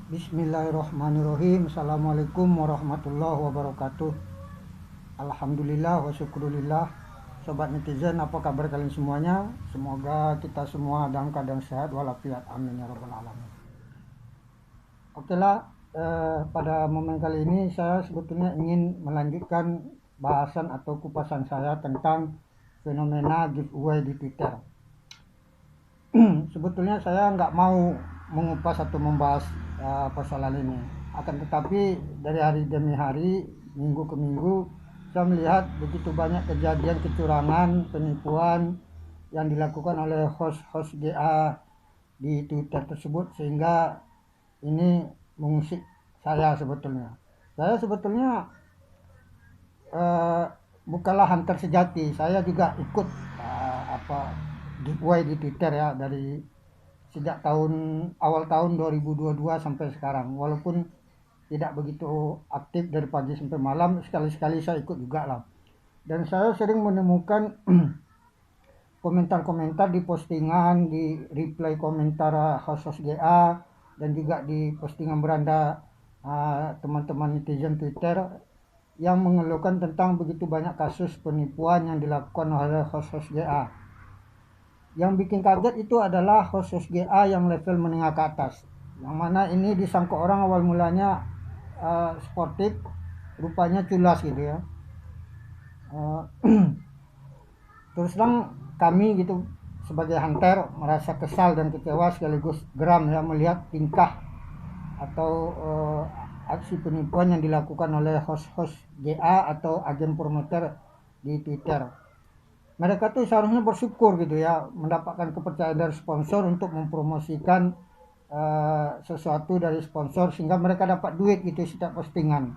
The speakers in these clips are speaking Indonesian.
Bismillahirrahmanirrahim. Assalamualaikum warahmatullahi wabarakatuh. Alhamdulillah wa syukurillah. Sobat netizen, apa kabar kalian semuanya? Semoga kita semua dalam keadaan sehat walafiat. Amin ya rabbal alamin. Oke lah, pada momen kali ini saya sebetulnya ingin melanjutkan bahasan atau kupasan saya tentang fenomena giveaway di Twitter. Sebetulnya saya nggak mau mengupas atau membahas persoalan ini. Akan tetapi dari hari demi hari, minggu ke minggu, saya melihat begitu banyak kejadian kecurangan, penipuan yang dilakukan oleh host-host GA di Twitter tersebut, sehingga ini mengusik saya sebetulnya. Saya sebetulnya eh, bukanlah hunter sejati. Saya juga ikut giveaway di Twitter ya, dari sejak awal tahun 2022 sampai sekarang. Walaupun tidak begitu aktif dari pagi sampai malam, sekali-sekali saya ikut juga lah. Dan saya sering menemukan komentar-komentar di postingan, di reply komentar host-host GA, dan juga di postingan beranda teman-teman netizen Twitter yang mengeluhkan tentang begitu banyak kasus penipuan yang dilakukan oleh host-host GA. Yang bikin kaget itu adalah host GA yang level menengah ke atas, yang mana ini disangka orang awal mulanya sportif, rupanya culas gitu ya. uh, Terus terang kami gitu sebagai hunter merasa kesal dan kecewa sekaligus geram ya melihat tingkah atau aksi penipuan yang dilakukan oleh host-host GA atau agen promoter di Twitter. Mereka tuh seharusnya bersyukur gitu ya mendapatkan kepercayaan dari sponsor untuk mempromosikan sesuatu dari sponsor sehingga mereka dapat duit gitu setiap postingan.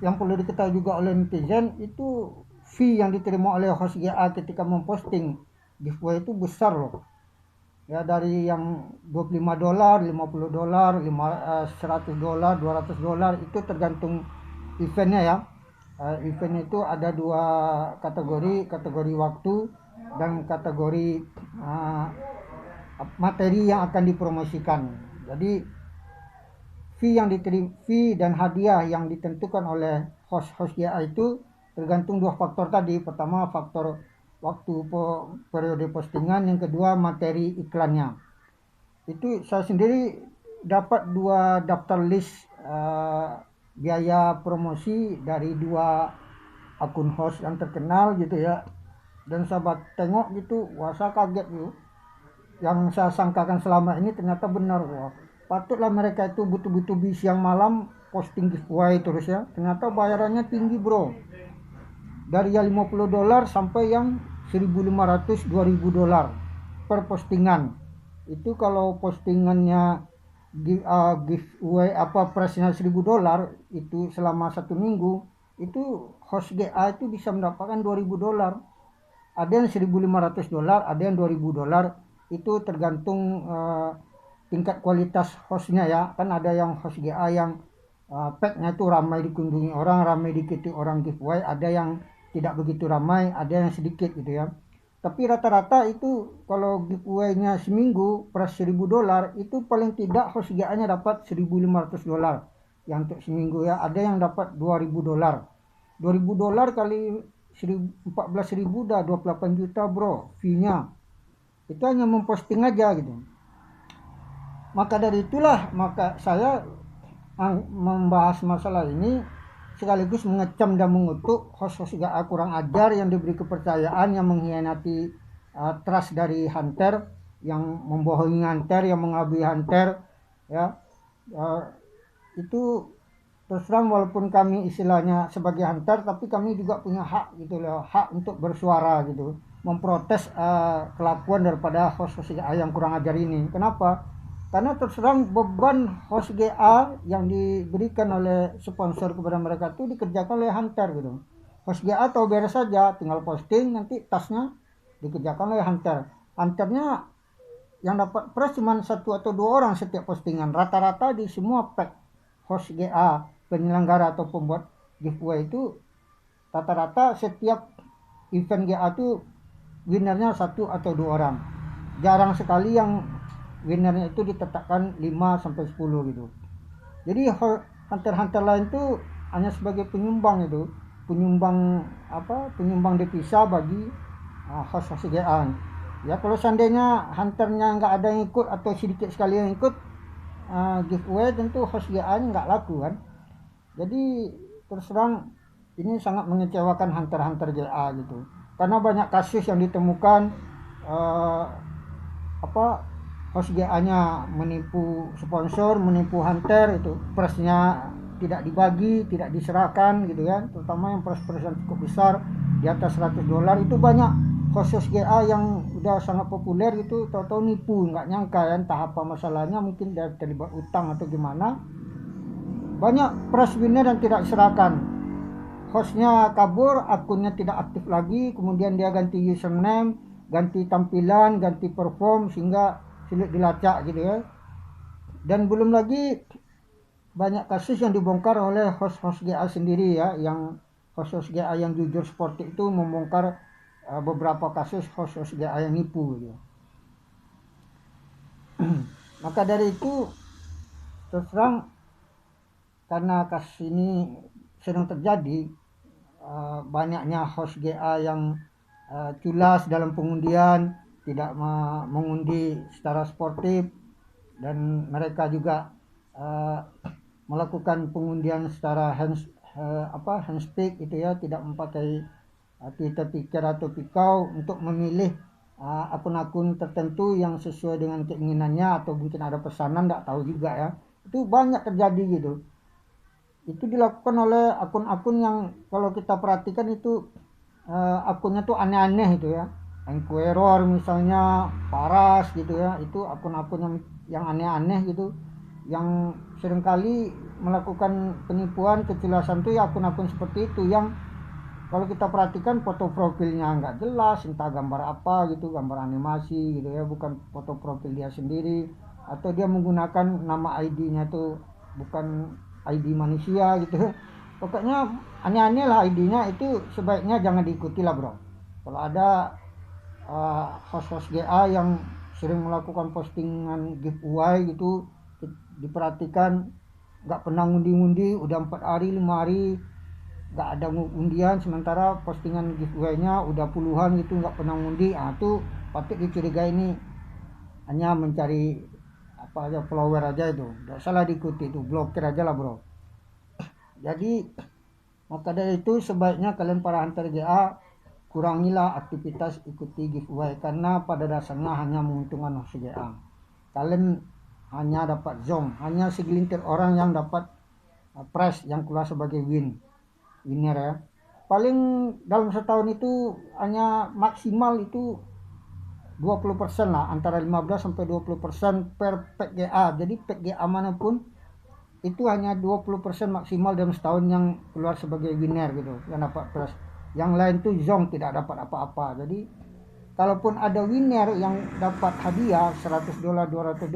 Yang perlu diketahui juga oleh netizen itu fee yang diterima oleh host GA ketika memposting giveaway itu besar loh. Ya dari yang $25, $50, $100, $200 itu tergantung eventnya ya. Event itu ada dua kategori waktu dan kategori uh, materi yang akan dipromosikan. Jadi fee dan hadiah yang ditentukan oleh host GA itu tergantung dua faktor tadi. Pertama faktor waktu periode postingan, yang kedua materi iklannya. Itu saya sendiri dapat dua daftar list biaya promosi dari dua akun host yang terkenal gitu ya, dan sahabat tengok gitu, wah saya kaget gitu. Yang saya sangkakan selama ini ternyata benar. Wah, patutlah mereka itu butuh-butuh di siang malam posting giveaway terus ya, ternyata bayarannya tinggi bro, dari yang $50 sampai yang 1.500 $2.000 per postingan. Itu kalau postingannya giveaway presnya $1.000 itu selama 1 minggu, itu host GA itu bisa mendapatkan $2.000. Ada yang $1.500, ada yang $2.000. Itu tergantung tingkat kualitas hostnya ya. Kan ada yang host GA yang packnya itu ramai dikunjungi orang, ramai diikuti orang giveaway. Ada yang tidak begitu ramai, ada yang sedikit gitu ya. Tapi rata-rata itu kalau giveaway-nya seminggu per $1.000, itu paling tidak host GA-nya dapat $1.500 yang untuk seminggu ya. Ada yang dapat $2.000. $2.000 kali 14.000 udah 28 juta bro fee-nya. Itu hanya memposting aja gitu. Maka dari itulah maka saya membahas masalah ini sekaligus mengecam dan mengutuk host-host GA kurang ajar yang diberi kepercayaan, yang mengkhianati trust dari hunter, yang membohongi hunter, yang mengabui hunter ya. Itu terus terang walaupun kami istilahnya sebagai hunter, tapi kami juga punya hak gitu loh, hak untuk bersuara gitu, memprotes kelakuan daripada host-host GA yang kurang ajar ini. Kenapa? Karena terus terang beban host GA yang diberikan oleh sponsor kepada mereka itu dikerjakan oleh hunter gitu. Host GA tahu beres saja, tinggal posting, nanti tasnya dikerjakan oleh hunter. Hunternya yang dapat price cuma 1 atau 2 orang setiap postingan. Rata-rata di semua pack host GA, penyelenggara atau pembuat giveaway itu, rata-rata setiap event GA itu winnernya 1 atau 2 orang. Jarang sekali yang winnernya itu ditetapkan 5 sampai 10 gitu. Jadi hunter-hunter lain tuh hanya sebagai penyumbang itu, penyumbang devisa bagi host-host GA. Ya kalau seandainya hunternya nggak ada yang ikut atau sedikit sekali yang ikut giveaway, tentu host GA-nya nggak laku kan. Jadi terus terang ini sangat mengecewakan hunter-hunter GA gitu. Karena banyak kasus yang ditemukan uh, apa host GA-nya menipu sponsor, menipu hunter, itu price-nya tidak dibagi, tidak diserahkan gitu kan. Terutama yang price yang cukup besar di atas $100 itu banyak host GA yang udah sangat populer gitu, tahu-tahu nipu, nggak nyangka kan, entah apa masalahnya, mungkin dia terlibat utang atau gimana. Banyak prize winner yang tidak diserahkan, hostnya kabur, akunnya tidak aktif lagi, kemudian dia ganti username, ganti tampilan, ganti perform, sehingga sulit dilacak gitu ya. Dan belum lagi banyak kasus yang dibongkar oleh host-host GA sendiri ya, yang host-host GA yang jujur seperti itu membongkar beberapa kasus host-host GA yang nipu gitu. Maka dari itu terus terang, karena kasus ini sedang terjadi, banyaknya host GA yang culas dalam pengundian, tidak mengundi secara sportif, dan mereka juga melakukan pengundian secara handpick itu ya, tidak memakai Twitter Picker atau Pikau untuk memilih akun-akun tertentu yang sesuai dengan keinginannya, atau mungkin ada pesanan, tidak tahu juga ya. Itu banyak terjadi gitu. Itu dilakukan oleh akun-akun yang kalau kita perhatikan itu akunnya tuh aneh-aneh itu ya. Enqueror misalnya, Paras gitu ya, itu akun-akun yang aneh-aneh gitu, yang seringkali melakukan penipuan kecelasan tuh ya, akun-akun seperti itu yang kalau kita perhatikan foto profilnya nggak jelas, entah gambar apa gitu, gambar animasi gitu ya, bukan foto profil dia sendiri, atau dia menggunakan nama ID-nya tuh bukan ID manusia gitu. Pokoknya aneh-aneh lah ID-nya, itu sebaiknya jangan diikuti lah bro. Kalau ada host-host GA yang sering melakukan postingan giveaway gitu, diperhatikan nggak pernah ngundi-ngundi, udah 4 hari 5 hari nggak ada undian, sementara postingan giveaway-nya udah puluhan gitu, nggak pernah ngundi. Itu patut dicurigai, ini hanya mencari apa aja follower aja, itu nggak salah diikuti, itu blokir aja lah bro. Jadi maka dari itu sebaiknya kalian para hunter GA kurangilah aktivitas ikuti giveaway, karena pada dasarnya hanya menguntungkan host GA. Kalian hanya dapat zong, hanya segelintir orang yang dapat prize yang keluar sebagai winner ya. Paling dalam setahun itu hanya maksimal itu 20% lah, antara 15 sampai 20% per pack GA. Jadi pack GA manapun itu hanya 20% maksimal dalam setahun yang keluar sebagai winner gitu, yang dapat prize. Yang lain tuh zong, tidak dapat apa-apa. Jadi kalaupun ada winner yang dapat hadiah $100 $200,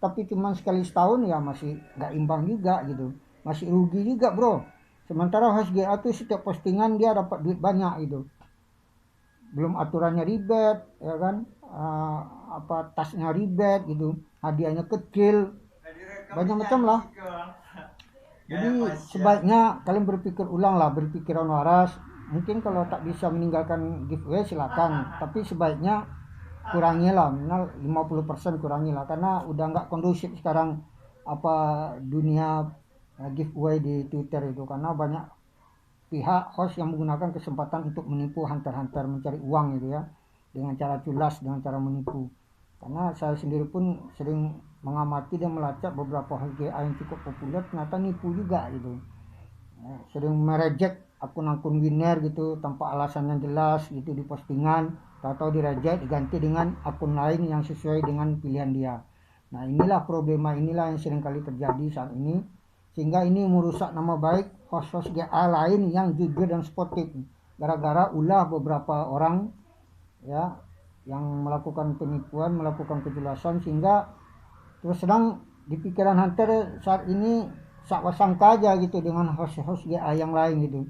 tapi cuma sekali setahun, ya masih nggak imbang juga gitu, masih rugi juga bro. Sementara host GA tuh setiap postingan dia dapat duit banyak gitu, belum aturannya ribet ya kan, tasnya ribet gitu, hadiahnya kecil, banyak macam lah. Jadi sebaiknya kalian berpikir ulang lah, berpikiran waras. Mungkin kalau tak bisa meninggalkan giveaway silakan, tapi sebaiknya kurangilah, minimal 50% kurangilah, karena udah nggak kondusif sekarang dunia giveaway di Twitter itu, karena banyak pihak host yang menggunakan kesempatan untuk menipu hunter-hunter, mencari uang gitu ya, dengan cara culas, dengan cara menipu. Karena saya sendiri pun sering mengamati dan melacak beberapa host GA yang cukup populer, ternyata nipu juga gitu. Sering mereject akun-akun winner gitu tanpa alasan yang jelas gitu di postingan, atau direject diganti dengan akun lain yang sesuai dengan pilihan dia. Nah inilah problema, inilah yang sering kali terjadi saat ini, sehingga ini merusak nama baik host-host GA lain yang jujur dan sportif, gara-gara ulah beberapa orang ya yang melakukan penipuan, melakukan kejelasan, sehingga terus sedang di pikiran hunter saat ini sakwa sangka aja gitu dengan host-host GA yang lain gitu.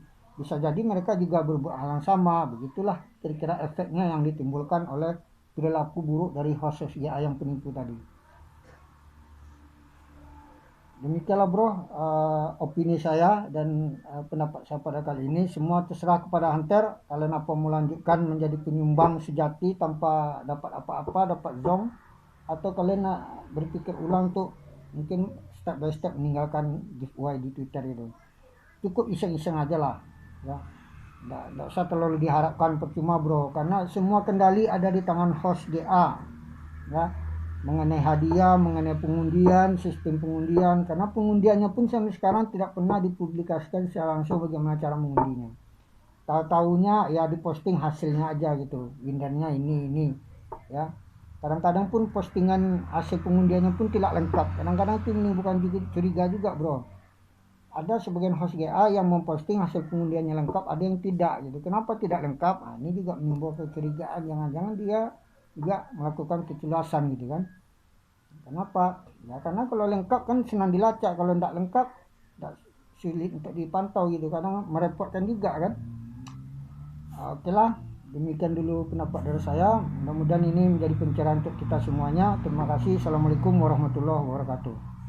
Bisa jadi mereka juga berbuat hal yang sama. Begitulah kira-kira efeknya yang ditimbulkan oleh perilaku buruk dari host-host GA yang penipu tadi. Demikianlah bro, opini saya dan pendapat saya pada kali ini. Semua terserah kepada Hunter. Kalian apa mau lanjutkan menjadi penyumbang sejati tanpa dapat apa-apa, dapat zong, atau kalian nak berpikir ulang untuk mungkin step by step meninggalkan giveaway di Twitter itu. Cukup iseng-iseng aja lah, ya. Nggak usah terlalu diharapkan, percuma bro, karena semua kendali ada di tangan host GA, ya, mengenai hadiah, mengenai pengundian, sistem pengundian, karena pengundiannya pun sampai sekarang tidak pernah dipublikasikan secara langsung bagaimana cara mengundinya. Tahu-tahunya ya diposting hasilnya aja gitu, winnernya ini, ya. Kadang-kadang pun postingan hasil pengundiannya pun tidak lengkap. Kadang-kadang itu menimbulkan curiga juga bro. Ada sebagian host GA yang memposting hasil pengundiannya lengkap, ada yang tidak gitu. Kenapa tidak lengkap? Nah, ini juga menimbulkan kecurigaan, jangan-jangan dia juga melakukan kecelasan gitu kan. Kenapa? Ya karena kalau lengkap kan senang dilacak, kalau tidak lengkap tidak, sulit untuk dipantau gitu, kadang merepotkan juga kan. Oke lah, demikian dulu pendapat dari saya. Mudah-mudahan ini menjadi pencerahan untuk kita semuanya. Terima kasih. Assalamualaikum warahmatullahi wabarakatuh.